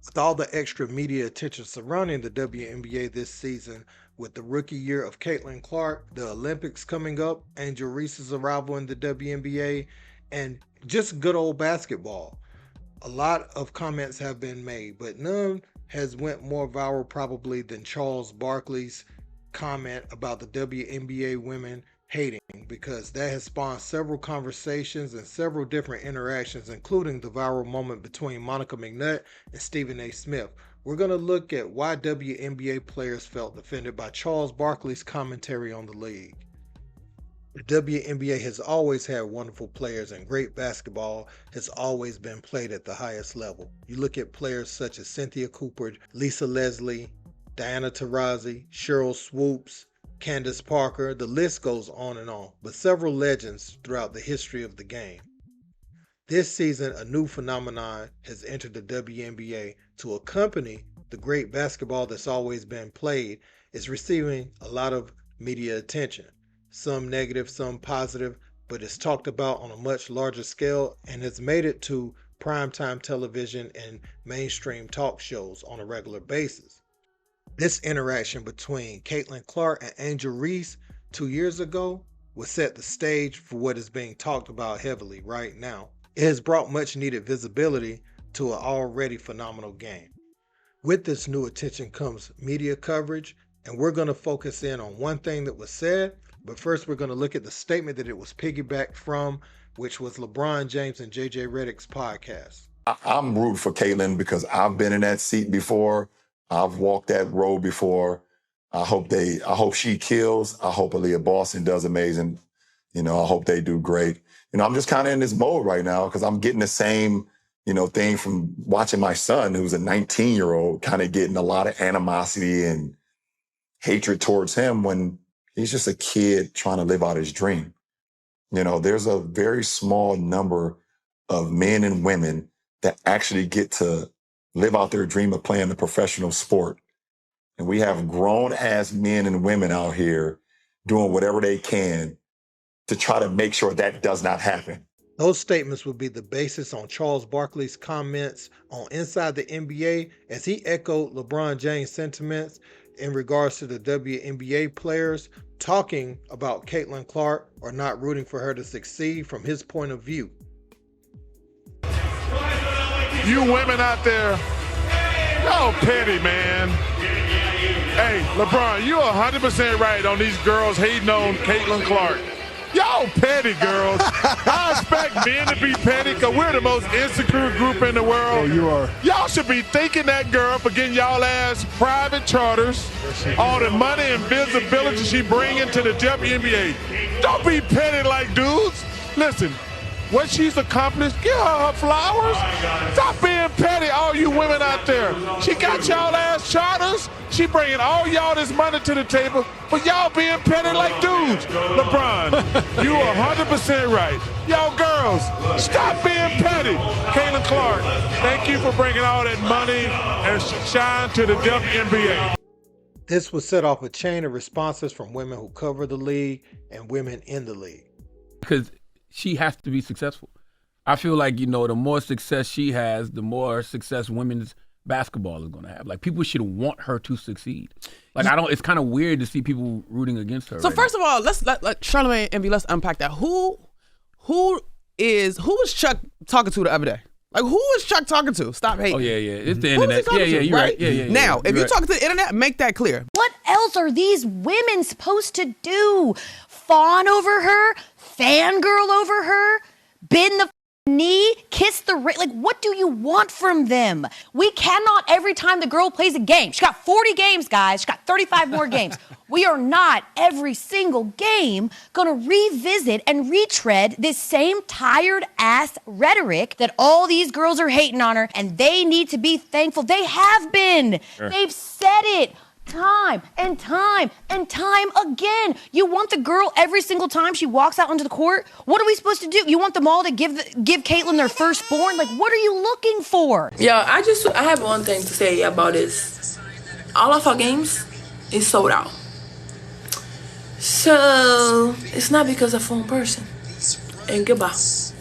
With all the extra media attention surrounding the WNBA this season, with the rookie year of Caitlin Clark, the Olympics coming up, Angel Reese's arrival in the WNBA, and just good old basketball, a lot of comments have been made, but none has went more viral probably than Charles Barkley's comment about the WNBA women hating, because that has spawned several conversations and several different interactions, including the viral moment between Monica McNutt and Stephen A. Smith. We're going to look at why WNBA players felt offended by Charles Barkley's commentary on the league. The WNBA has always had wonderful players, and great basketball has always been played at the highest level. You look at players such as Cynthia Cooper, Lisa Leslie, Diana Taurasi, Cheryl Swoops, Candace Parker, the list goes on and on, but several legends throughout the history of the game. This season, a new phenomenon has entered the WNBA to accompany the great basketball that's always been played. Is receiving a lot of media attention. Some negative, some positive, but it's talked about on a much larger scale and has made it to primetime television and mainstream talk shows on a regular basis. This interaction between Caitlin Clark and Angel Reese 2 years ago would set the stage for what is being talked about heavily right now. It has brought much needed visibility to an already phenomenal game. With this new attention comes media coverage, and we're going to focus in on one thing that was said, but first we're going to look at the statement that it was piggybacked from, which was LeBron James and JJ Redick's podcast. I'm rooting for Caitlin because I've been in that seat before. I've walked that road before. I hope she kills. I hope Aaliyah Boston does amazing. I hope they do great. I'm just kind of in this mode right now because I'm getting the same, thing from watching my son, who's a 19-year-old, kind of getting a lot of animosity and hatred towards him when he's just a kid trying to live out his dream. There's a very small number of men and women that actually get to live out their dream of playing a professional sport. And we have grown-ass men and women out here doing whatever they can to try to make sure that does not happen. Those statements would be the basis on Charles Barkley's comments on Inside the NBA, as he echoed LeBron James' sentiments in regards to the WNBA players talking about Caitlin Clark or not rooting for her to succeed from his point of view. You women out there, y'all petty, man. Hey, LeBron, you're 100% right on these girls hating on Caitlin Clark. Y'all petty, girls. I expect men to be petty because we're the most insecure group in the world. Oh, you are. Y'all should be thanking that girl for getting y'all ass private charters, all the money and visibility she bringing to the WNBA. Don't be petty like dudes. Listen, what she's accomplished, give her her flowers. Stop being petty, all you women out there. She got y'all ass charters. She bringing all y'all this money to the table, but y'all being petty like dudes. LeBron, you are 100% right. Y'all girls, stop being petty. Caitlin Clark, thank you for bringing all that money and shine to the WNBA. This was set off a chain of responses from women who cover the league and women in the league. Because she has to be successful. I feel like, the more success she has, the more success women's basketball is going to have. Like, people should want her to succeed. Like, it's kind of weird to see people rooting against her. So right first now. of all, let's let Charlamagne and let's unpack that. Who was Chuck talking to the other day? Like, who was Chuck talking to? Stop hating. Oh, yeah. It's the internet. Yeah, you're right. Yeah. Now, if you're right. talking to the internet, make that clear. What else are these women supposed to do? Fawn over her? Fangirl over her? Bend the knee? Kiss the ring? Like, what do you want from them? We cannot, every time the girl plays a game, she got 40 games, guys. She got 35 more games. We are not, every single game, going to revisit and retread this same tired-ass rhetoric that all these girls are hating on her, and they need to be thankful. They have been. Sure. They've said it. Time and time and time again. You want the girl every single time she walks out onto the court? What are we supposed to do? You want them all to give Caitlin their firstborn? Like, what are you looking for? Yeah, I have one thing to say about this. All of our games is sold out. So it's not because of one person. And goodbye.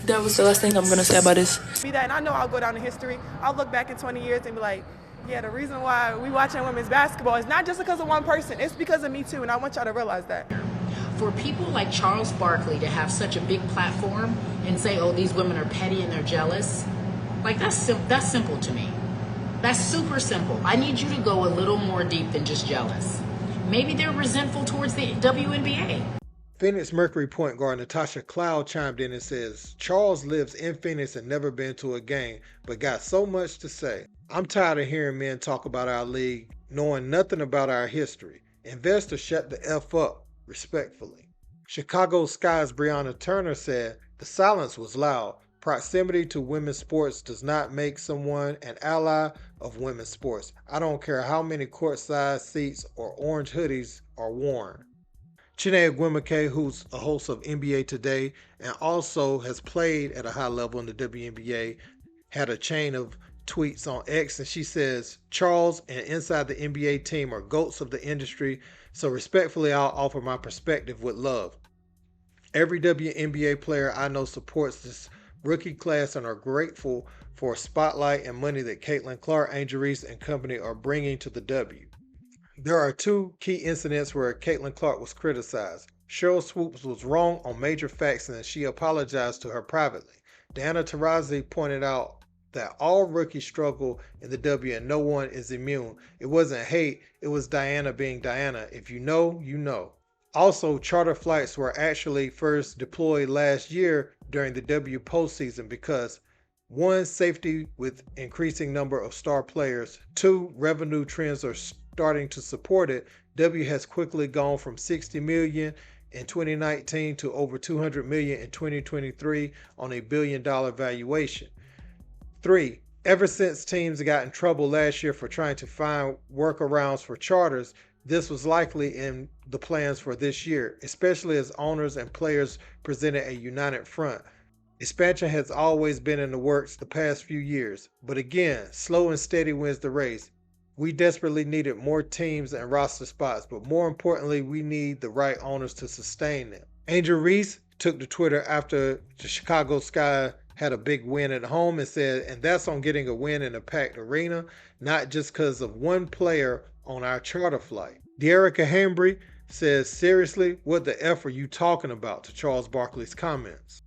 That was the last thing I'm gonna say about this. Be that, and I know I'll go down in history. I'll look back in 20 years and be like, yeah, the reason why we watching women's basketball is not just because of one person. It's because of me too, and I want y'all to realize that. For people like Charles Barkley to have such a big platform and say, oh, these women are petty and they're jealous, like that's simple to me. That's super simple. I need you to go a little more deep than just jealous. Maybe they're resentful towards the WNBA. Phoenix Mercury point guard Natasha Cloud chimed in and says, Charles lives in Phoenix and never been to a game, but got so much to say. I'm tired of hearing men talk about our league, knowing nothing about our history. Investors shut the F up, respectfully. Chicago Sky's Breonna Turner said, the silence was loud. Proximity to women's sports does not make someone an ally of women's sports. I don't care how many courtside seats or orange hoodies are worn. Chiney Ogwumike, who's a host of NBA Today and also has played at a high level in the WNBA, had a chain of tweets on X, and she says, Charles and inside the NBA team are goats of the industry, so respectfully I'll offer my perspective with love. Every WNBA player I know supports this rookie class and are grateful for spotlight and money that Caitlin Clark, Angel Reese, and company are bringing to the W. There are two key incidents where Caitlin Clark was criticized. Cheryl Swoops was wrong on major facts and she apologized to her privately. Diana Taurasi pointed out that all rookies struggle in the W and no one is immune. It wasn't hate, it was Diana being Diana. If you know, you know. Also, charter flights were actually first deployed last year during the W postseason because 1, safety with increasing number of star players. 2, revenue trends are starting to support it. W has quickly gone from $60 million in 2019 to over $200 million in 2023 on a $1 billion valuation. 3, ever since teams got in trouble last year for trying to find workarounds for charters, this was likely in the plans for this year, especially as owners and players presented a united front. Expansion has always been in the works the past few years, but again, slow and steady wins the race. We desperately needed more teams and roster spots, but more importantly, we need the right owners to sustain them. Angel Reese took to Twitter after the Chicago Sky had a big win at home and said, and that's on getting a win in a packed arena, not just because of one player on our charter flight. De'Erica Hambry says, seriously, what the F are you talking about, to Charles Barkley's comments?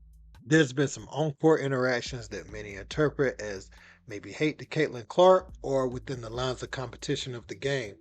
There's been some on-court interactions that many interpret as maybe hate to Caitlin Clark or within the lines of competition of the game.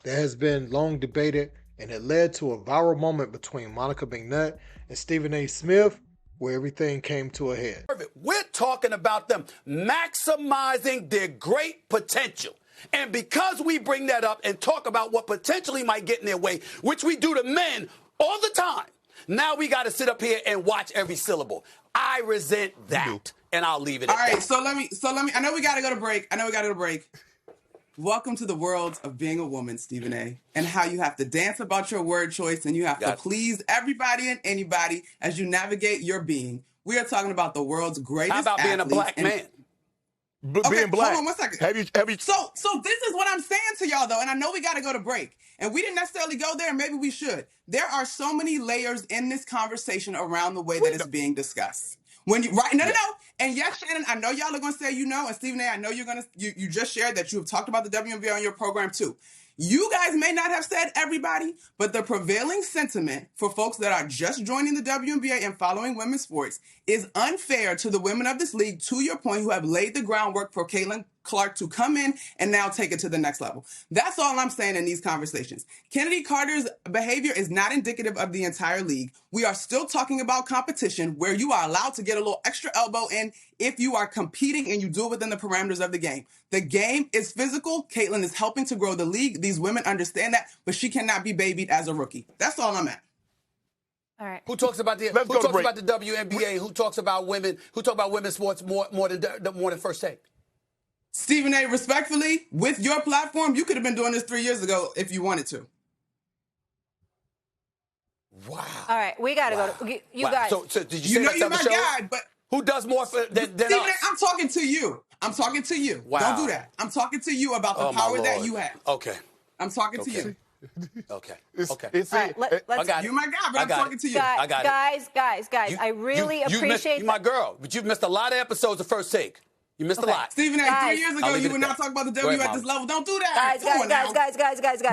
That has been long debated, and it led to a viral moment between Monica McNutt and Stephen A. Smith where everything came to a head. We're talking about them maximizing their great potential. And because we bring that up and talk about what potentially might get in their way, which we do to men all the time, now we got to sit up here and watch every syllable. I resent that, and I'll leave it at that. All right, so let me. I know we got to go to break. Welcome to the world of being a woman, Stephen A., and how you have to dance about your word choice and you have to please everybody and anybody as you navigate your being. We are talking about the world's greatest. How about being a black man? Being black. Hold on one second. Have you? So this is what I'm saying to y'all, though, and I know we got to go to break, and we didn't necessarily go there, and maybe we should. There are so many layers in this conversation around the way that it's being discussed. When you no. And yes, Shannon, I know y'all are going to say you know, and Stephen A., I know you just shared that you have talked about the WNBA on your program too. You guys may not have said everybody, but the prevailing sentiment for folks that are just joining the WNBA and following women's sports is unfair to the women of this league, to your point, who have laid the groundwork for Caitlin Clark to come in and now take it to the next level. That's all I'm saying in these conversations. Kennedy Carter's behavior is not indicative of the entire league. We are still talking about competition where you are allowed to get a little extra elbow in if you are competing and you do it within the parameters of the game. The game is physical. Caitlin is helping to grow the league. These women understand that, but she cannot be babied as a rookie. That's all I'm at. All right. Who talks about the WNBA? Who talks about women? Who talk about women's sports more than First Take? Stephen A., respectfully, with your platform, you could have been doing this 3 years ago if you wanted to. Wow. All right, we got to go. You guys. So did you say you're my guy, but who does more than Stephen us? A., I'm talking to you. Wow. Don't do that. I'm talking to you about the power that you have. Okay. I'm talking to you. Okay. It's, Okay. It's, All right, let's. I got it. You my guy, but I I'm got talking it. to you. Guys, I got it. guys, I really appreciate you my girl, but you've missed a lot of episodes of First Take. You missed a lot. Stephen A., Guys, 3 years I'll ago, leave you it would at not that. talk about the Go W ahead, at this Mama. level. Don't do that. Guys.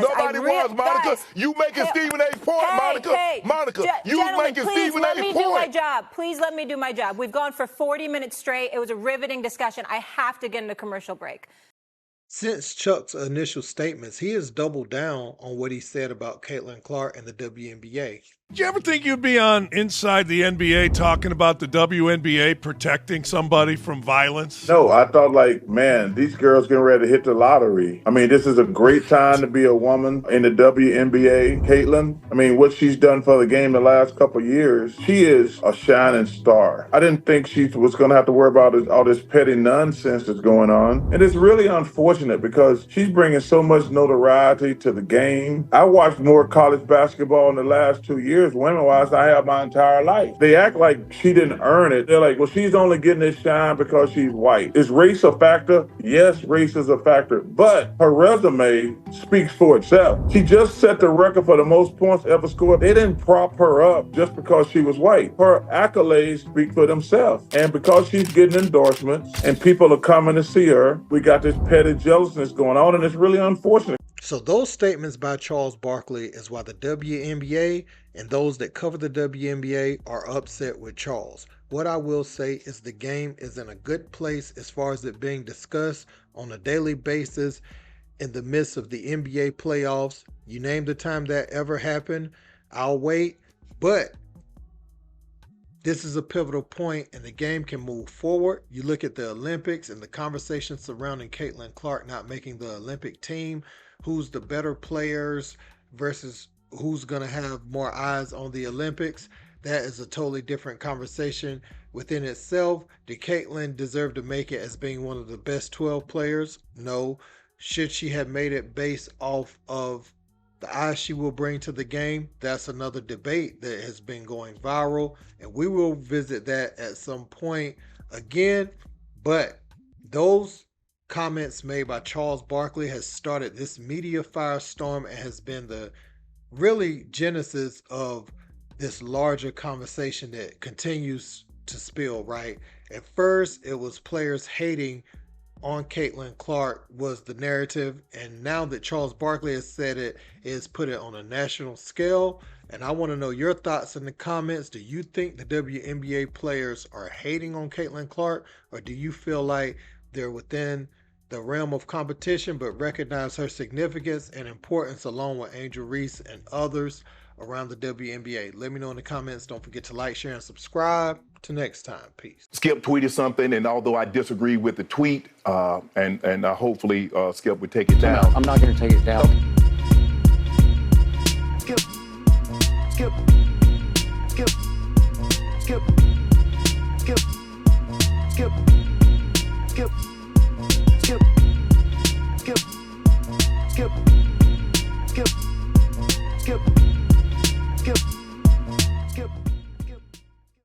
Nobody was, Monica. Guys. You making Stephen A. point, Monica. Monica, you Gentlemen, making please Stephen let A. me point. do my job. Please let me do my job. We've gone for 40 minutes straight. It was a riveting discussion. I have to get into commercial break. Since Chuck's initial statements, he has doubled down on what he said about Caitlin Clark and the WNBA. Did you ever think you'd be on Inside the NBA talking about the WNBA protecting somebody from violence? No, I thought man, these girls getting ready to hit the lottery. I mean, this is a great time to be a woman in the WNBA. Caitlin, I mean, what she's done for the game the last couple of years, she is a shining star. I didn't think she was going to have to worry about all this petty nonsense that's going on. And it's really unfortunate because she's bringing so much notoriety to the game. I watched more college basketball in the last 2 years, women-wise, I have my entire life. They act like she didn't earn it. They're like, well, she's only getting this shine because she's white. Is race a factor? Yes, race is a factor, but her resume speaks for itself. She just set the record for the most points ever scored. They didn't prop her up just because she was white. Her accolades speak for themselves. And because she's getting endorsements and people are coming to see her, we got this petty jealousness going on, and it's really unfortunate. So those statements by Charles Barkley is why the WNBA and those that cover the WNBA are upset with Charles. What I will say is the game is in a good place as far as it being discussed on a daily basis in the midst of the NBA playoffs. You name the time that ever happened, I'll wait. But this is a pivotal point and the game can move forward. You look at the Olympics and the conversation surrounding Caitlin Clark not making the Olympic team. Who's the better players versus who's going to have more eyes on the Olympics. That is a totally different conversation within itself. Did Caitlin deserve to make it as being one of the best 12 players? No. Should she have made it based off of the eyes she will bring to the game? That's another debate that has been going viral, and we will visit that at some point again. But those comments made by Charles Barkley has started this media firestorm and has been the really genesis of this larger conversation that continues to spill, right? At first, it was players hating on Caitlin Clark was the narrative, and now that Charles Barkley has said it, is put it on a national scale. And I want to know your thoughts in the comments. Do you think the WNBA players are hating on Caitlin Clark, or do you feel like they're within the realm of competition but recognize her significance and importance along with Angel Reese and others around the WNBA? Let me know in the comments. Don't forget to like, share, and subscribe. Till next time. Peace. Skip tweeted something, and although I disagree with the tweet, and hopefully Skip would take it down. I'm not going to take it down. Skip. Skip. Skip. Skip. Skip. Skip. Skip. Skip. Skip. Skip. Skip. Skip. Skip. Skip.